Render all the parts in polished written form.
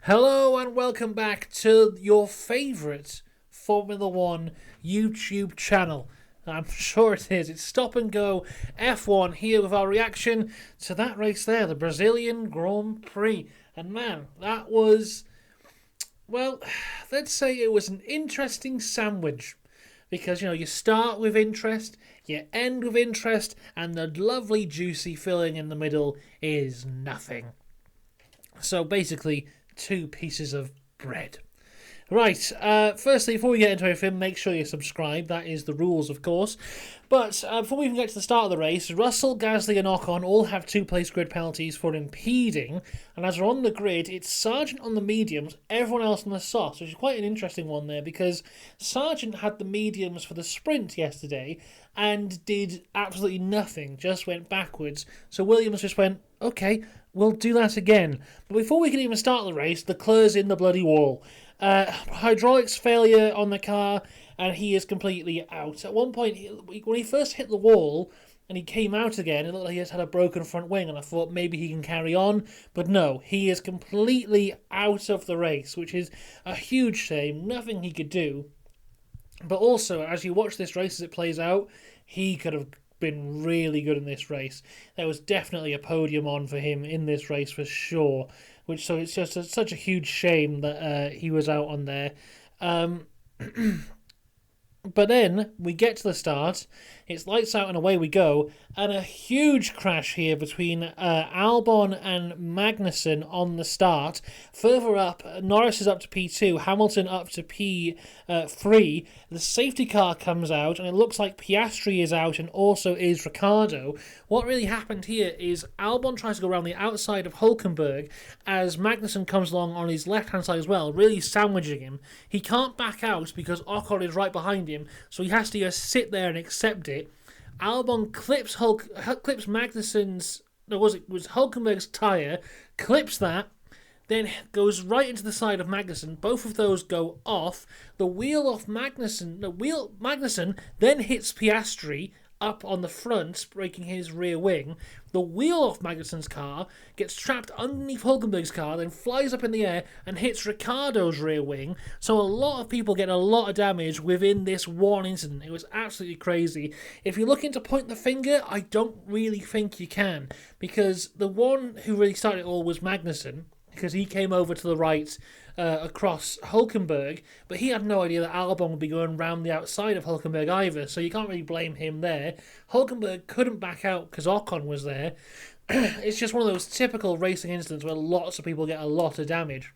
Hello and welcome back to your favourite Formula One YouTube channel. I'm sure it is. It's Stop and Go F1 here with our reaction to that race there, the Brazilian Grand Prix. And man, that was, well, let's say it was an interesting sandwich. Because, you start with interest, you end with interest, and the lovely juicy filling in the middle is nothing. So basically, two pieces of bread. Right, firstly, before we get into everything, make sure you subscribe. That is the rules, of course. But before we even get to the start of the race, Russell, Gasly and Ocon all have two-place grid penalties for impeding. And as we're on the grid, it's Sargent on the mediums, everyone else on the softs, which is quite an interesting one there because Sargent had the mediums for the sprint yesterday and did absolutely nothing, just went backwards. So Williams just went, okay, we'll do that again. But before we can even start the race, Leclerc's in the bloody wall. Hydraulics failure on the car, and he is completely out. At one point, when he first hit the wall and he came out again, it looked like he just had a broken front wing, and I thought maybe he can carry on. But no, he is completely out of the race, which is a huge shame. Nothing he could do. But also, as you watch this race as it plays out, he could have been really good in this race. There was definitely a podium on for him in this race for sure. So it's just such a huge shame that he was out on there. But then we get to the start, it's lights out and away we go, and a huge crash here between Albon and Magnussen on the start. Further up, Norris is up to P2, Hamilton up to P3. The safety car comes out, and it looks like Piastri is out, and also is Ricciardo. What really happened here is Albon tries to go around the outside of Hülkenberg as Magnussen comes along on his left-hand side as well, really sandwiching him. He can't back out because Ocon is right behind him, so he has to just sit there and accept it. Albon clips Magnussen's, no, was Hülkenberg's tyre, clips that, then goes right into the side of Magnussen. Both of those go off. The wheel off Magnussen then hits Piastri up on the front, breaking his rear wing. The wheel off Magnussen's car gets trapped underneath Hülkenberg's car, then flies up in the air and hits Ricciardo's rear wing. So a lot of people get a lot of damage within this one incident. It was absolutely crazy. If you're looking to point the finger, I don't really think you can, because the one who really started it all was Magnussen, because he came over to the right across Hülkenberg, but he had no idea that Albon would be going round the outside of Hülkenberg either, so you can't really blame him there. Hülkenberg couldn't back out because Ocon was there. It's just one of those typical racing incidents where lots of people get a lot of damage.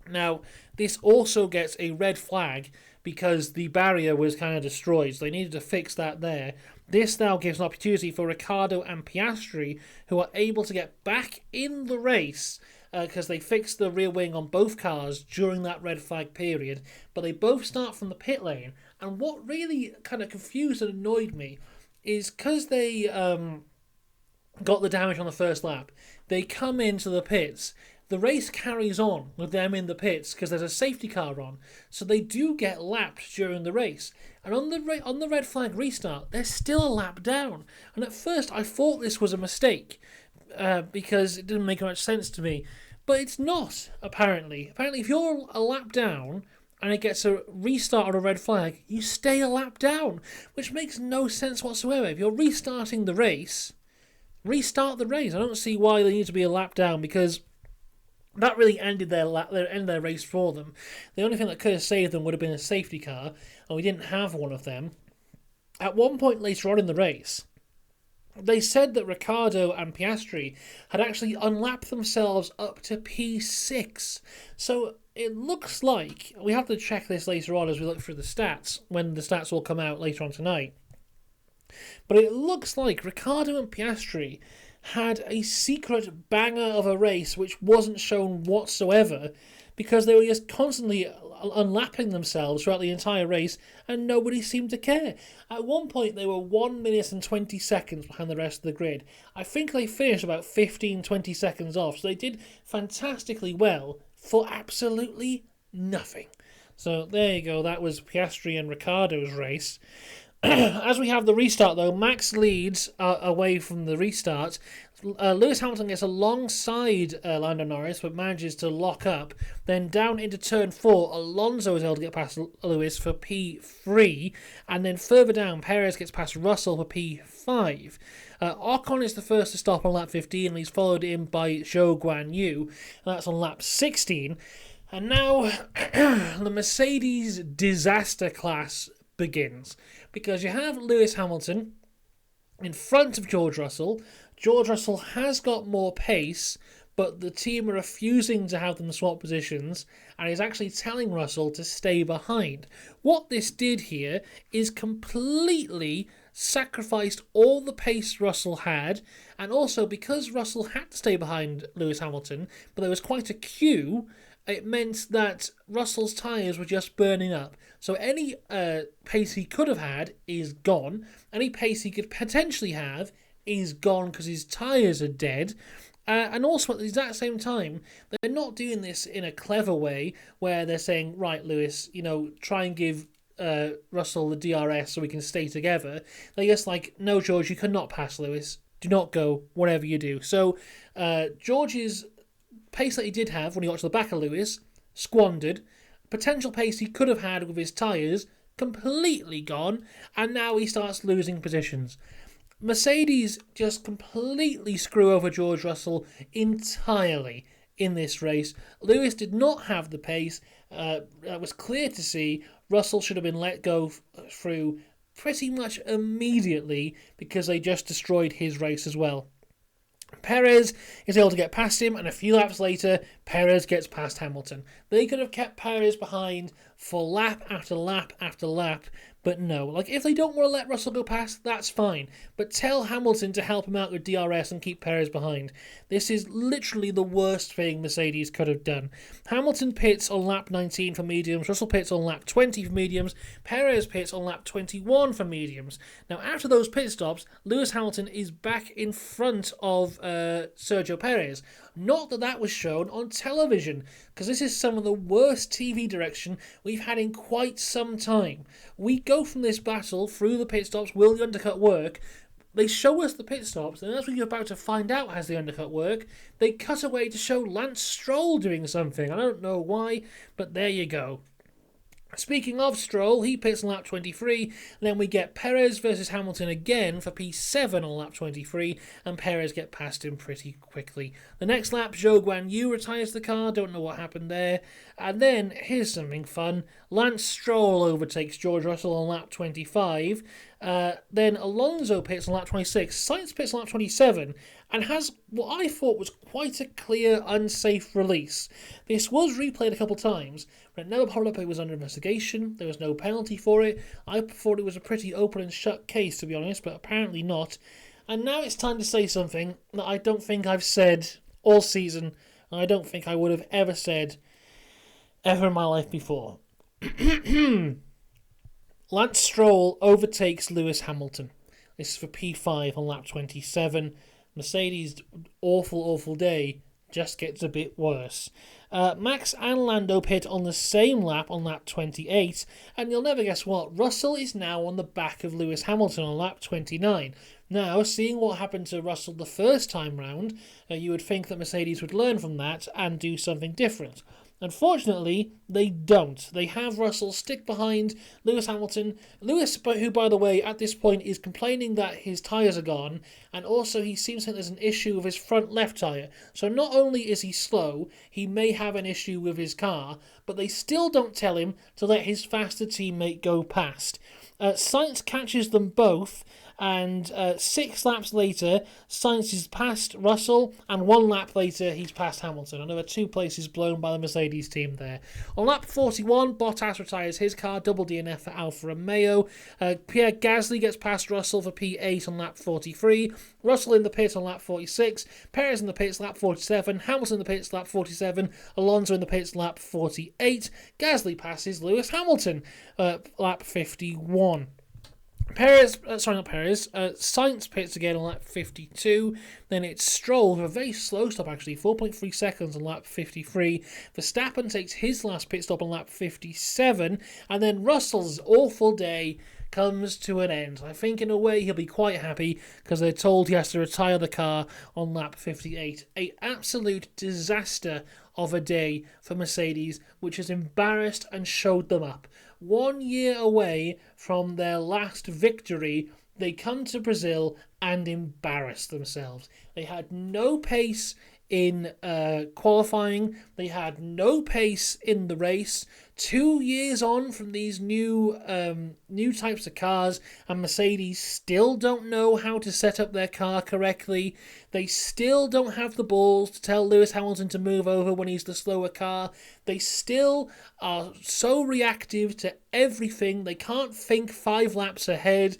Now, this also gets a red flag because the barrier was kind of destroyed, so they needed to fix that there. This now gives an opportunity for Ricciardo and Piastri, who are able to get back in the race because they fixed the rear wing on both cars during that red flag period, but they both start from the pit lane. And what really kind of confused and annoyed me is because they got the damage on the first lap, they come into the pits. The race carries on with them in the pits because there's a safety car on, so they do get lapped during the race. And on the red flag restart, they're still a lap down. And at first, I thought this was a mistake because it didn't make much sense to me, but it's not. Apparently, if you're a lap down and it gets a restart on a red flag, you stay a lap down, which makes no sense whatsoever. If you're restarting the race, restart the race. I don't see why they need to be a lap down, because that really ended their race for them. The only thing that could have saved them would have been a safety car, and we didn't have one of them. At one point later on in the race, they said that Ricciardo and Piastri had actually unlapped themselves up to P6. So it looks like, we have to check this later on as we look through the stats, when the stats will come out later on tonight. But it looks like Ricciardo and Piastri had a secret banger of a race which wasn't shown whatsoever, because they were just constantly unlapping themselves throughout the entire race and nobody seemed to care. At one point they were 1 minute and 20 seconds behind the rest of the grid. I think they finished about 15-20 seconds off, so they did fantastically well for absolutely nothing. So there you go, that was Piastri and Ricciardo's race. As we have the restart, though, Max leads away from the restart. Lewis Hamilton gets alongside Lando Norris, but manages to lock up. Then down into turn 4, Alonso is able to get past Lewis for P3. And then further down, Perez gets past Russell for P5. Ocon is the first to stop on lap 15, and he's followed in by Zhou Guan Yu. And that's on lap 16. And now the Mercedes disaster class begins. Because you have Lewis Hamilton in front of George Russell. George Russell has got more pace, but the team are refusing to have them swap positions, and is actually telling Russell to stay behind. What this did here is completely sacrificed all the pace Russell had, and also because Russell had to stay behind Lewis Hamilton, but there was quite a queue, it meant that Russell's tyres were just burning up. So any pace he could have had is gone. Any pace he could potentially have is gone because his tyres are dead. And also at the exact same time, they're not doing this in a clever way where they're saying, right, Lewis, try and give Russell the DRS so we can stay together. They're just like, no, George, you cannot pass Lewis. Do not go, whatever you do. So George's pace that he did have when he got to the back of Lewis, squandered. Potential pace he could have had with his tyres, completely gone. And now he starts losing positions. Mercedes just completely screw over George Russell entirely in this race. Lewis did not have the pace. That was clear to see. Russell should have been let go through pretty much immediately because they just destroyed his race as well. Perez is able to get past him, and a few laps later, Perez gets past Hamilton. They could have kept Perez behind for lap after lap after lap, but no. If they don't want to let Russell go past, that's fine. But tell Hamilton to help him out with DRS and keep Perez behind. This is literally the worst thing Mercedes could have done. Hamilton pits on lap 19 for mediums, Russell pits on lap 20 for mediums, Perez pits on lap 21 for mediums. Now, after those pit stops, Lewis Hamilton is back in front of Sergio Perez. Not that that was shown on television, because this is some of the worst TV direction we've had in quite some time. We go from this battle through the pit stops. Will the undercut work? They show us the pit stops, and as we're about to find out has the undercut work, they cut away to show Lance Stroll doing something. I don't know why, but there you go. Speaking of Stroll, he pits on lap 23, and then we get Perez versus Hamilton again for P7 on lap 23, and Perez get past him pretty quickly. The next lap, Zhou Guan Yu retires the car, don't know what happened there. And then, here's something fun, Lance Stroll overtakes George Russell on lap 25, then Alonso pits on lap 26, Sainz pits on lap 27, and has what I thought was quite a clear, unsafe release. This was replayed a couple times, but it never popped up it was under investigation. There was no penalty for it. I thought it was a pretty open and shut case, to be honest, but apparently not. And now it's time to say something that I don't think I've said all season, and I don't think I would have ever said ever in my life before. Lance Stroll overtakes Lewis Hamilton. This is for P5 on lap 27. Mercedes' awful day just gets a bit worse. Max and Lando pit on the same lap on lap 28, and you'll never guess what, Russell is now on the back of Lewis Hamilton on lap 29. Now, seeing what happened to Russell the first time round, you would think that Mercedes would learn from that and do something different. Unfortunately, they don't. They have Russell stick behind Lewis Hamilton. Lewis, who, by the way, at this point is complaining that his tyres are gone, and also he seems to think there's an issue with his front left tyre. So not only is he slow, he may have an issue with his car, but they still don't tell him to let his faster teammate go past. Sainz catches them both, and 6 laps later, Sainz is past Russell, and 1 lap later, he's past Hamilton. And there are 2 places blown by the Mercedes team there. On lap 41, Bottas retires his car, double DNF for Alfa Romeo. Pierre Gasly gets past Russell for P8 on lap 43. Russell in the pit on lap 46. Perez in the pits lap 47. Hamilton in the pits lap 47. Alonso in the pits lap 48. Gasly passes Lewis Hamilton lap 51. Sainz pits again on lap 52, then it's Stroll with a very slow stop actually, 4.3 seconds on lap 53. Verstappen takes his last pit stop on lap 57, and then Russell's awful day comes to an end. I think in a way he'll be quite happy because they're told he has to retire the car on lap 58. An absolute disaster of a day for Mercedes, which has embarrassed and showed them up. 1 year away from their last victory, they come to Brazil and embarrass themselves. They had no pace in qualifying. They had no pace in the race. 2 years on from these new types of cars, and Mercedes still don't know how to set up their car correctly. They still don't have the balls to tell Lewis Hamilton to move over when he's the slower car. They still are so reactive to everything. They can't think 5 laps ahead.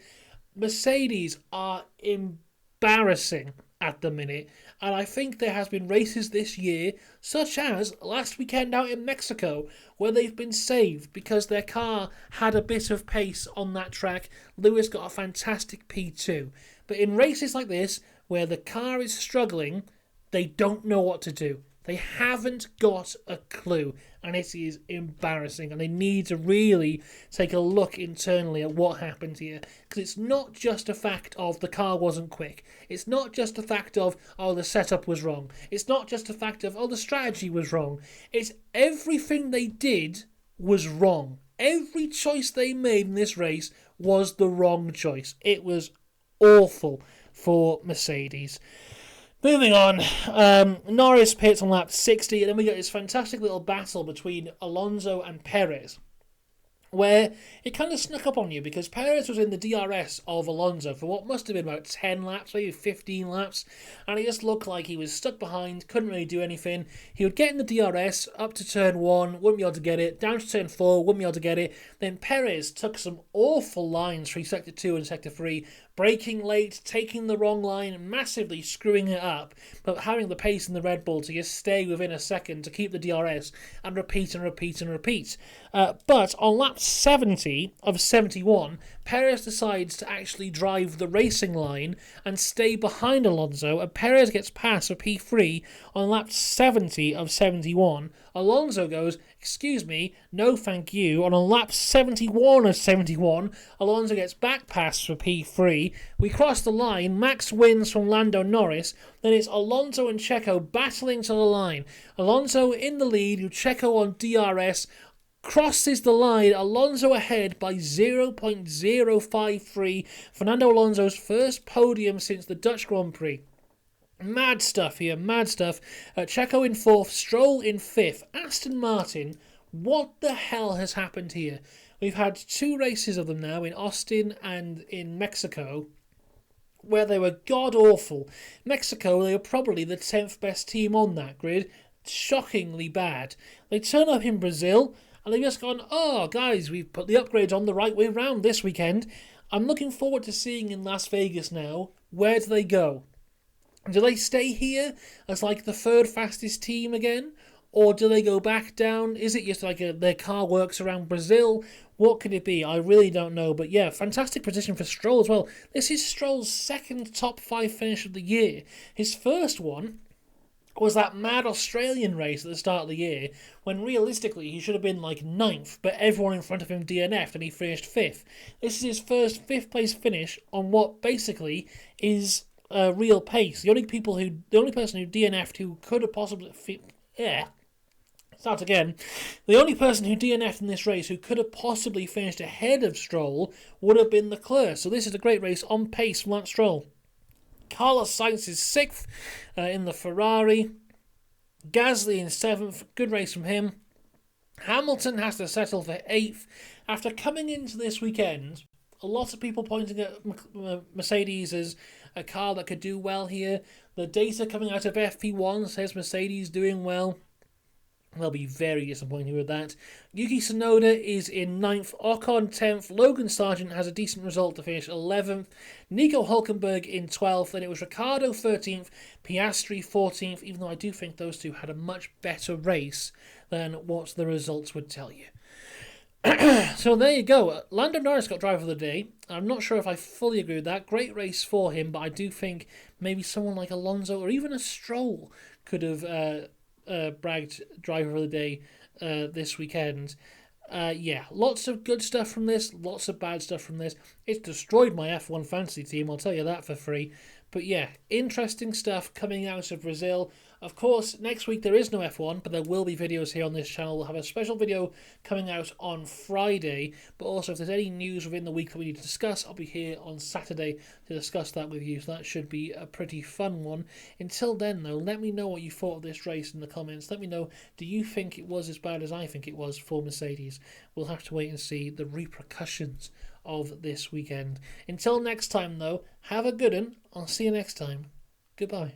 Mercedes are embarrassing at the minute, and I think there has been races this year, such as last weekend out in Mexico, where they've been saved because their car had a bit of pace on that track. Lewis got a fantastic P2. But in races like this, where the car is struggling, they don't know what to do. They haven't got a clue, and it is embarrassing, and they need to really take a look internally at what happened here, because it's not just a fact of the car wasn't quick. It's not just a fact of, oh, the setup was wrong. It's not just a fact of, oh, the strategy was wrong. It's everything they did was wrong. Every choice they made in this race was the wrong choice. It was awful for Mercedes. Moving on, Norris pits on lap 60, and then we get this fantastic little battle between Alonso and Perez, where it kind of snuck up on you because Perez was in the DRS of Alonso for what must have been about 10 laps, maybe 15 laps, and he just looked like he was stuck behind, couldn't really do anything. He would get in the DRS up to turn 1, wouldn't be able to get it, down to turn 4, wouldn't be able to get it. Then Perez took some awful lines through Sector 2 and Sector 3, braking late, taking the wrong line, massively screwing it up, but having the pace in the Red Bull to just stay within a second to keep the DRS and repeat and repeat and repeat. But on lap 70 of 71, Perez decides to actually drive the racing line and stay behind Alonso, and Perez gets past for P3 on lap 70 of 71. Alonso goes, excuse me, no thank you. On a lap 71 of 71, Alonso gets back past for P3. We cross the line, Max wins from Lando Norris, then it's Alonso and Checo battling to the line. Alonso in the lead, Checo on DRS, crosses the line, Alonso ahead by 0.053, Fernando Alonso's first podium since the Dutch Grand Prix. Mad stuff here, mad stuff. Checo in 4th, Stroll in 5th. Aston Martin, what the hell has happened here? We've had 2 races of them now, in Austin and in Mexico, where they were god-awful. Mexico, they were probably the 10th best team on that grid. Shockingly bad. They turn up in Brazil, and they've just gone, oh, guys, we've put the upgrades on the right way round this weekend. I'm looking forward to seeing in Las Vegas now, where do they go? Do they stay here as like the 3rd fastest team again? Or do they go back down? Is it just like their car works around Brazil? What could it be? I really don't know. But yeah, fantastic position for Stroll as well. This is Stroll's 2nd top 5 finish of the year. His first one was that mad Australian race at the start of the year when realistically he should have been like 9th, but everyone in front of him DNF'd and he finished 5th. This is his first 5th place finish on what basically is real pace. The only person who DNF'd who could have possibly start again. The only person who DNF'd in this race who could have possibly finished ahead of Stroll would have been Leclerc. So this is a great race on pace from Lance Stroll. Carlos Sainz is 6th in the Ferrari. Gasly in 7th. Good race from him. Hamilton has to settle for 8th. After coming into this weekend, a lot of people pointing at Mercedes as a car that could do well here. The data coming out of FP1 says Mercedes doing well. They'll be very disappointed with that. Yuki Tsunoda is in 9th, Ocon 10th, Logan Sargent has a decent result to finish 11th, Nico Hulkenberg in 12th, and it was Ricciardo 13th, Piastri 14th, even though I do think those two had a much better race than what the results would tell you. So there you go. Lando Norris got driver of the day. I'm not sure if I fully agree with that. Great race for him, but I do think maybe someone like Alonso or even a Stroll could have bragged driver of the day this weekend. Yeah, lots of good stuff from this, lots of bad stuff from this. It's destroyed my F1 fantasy team, I'll tell you that for free. But yeah, interesting stuff coming out of Brazil. Of course, next week there is no F1, but there will be videos here on this channel. We'll have a special video coming out on Friday. But also, if there's any news within the week that we need to discuss, I'll be here on Saturday to discuss that with you. So that should be a pretty fun one. Until then, though, let me know what you thought of this race in the comments. Let me know, do you think it was as bad as I think it was for Mercedes? We'll have to wait and see the repercussions of this weekend. Until next time, though, have a good one. I'll see you next time. Goodbye.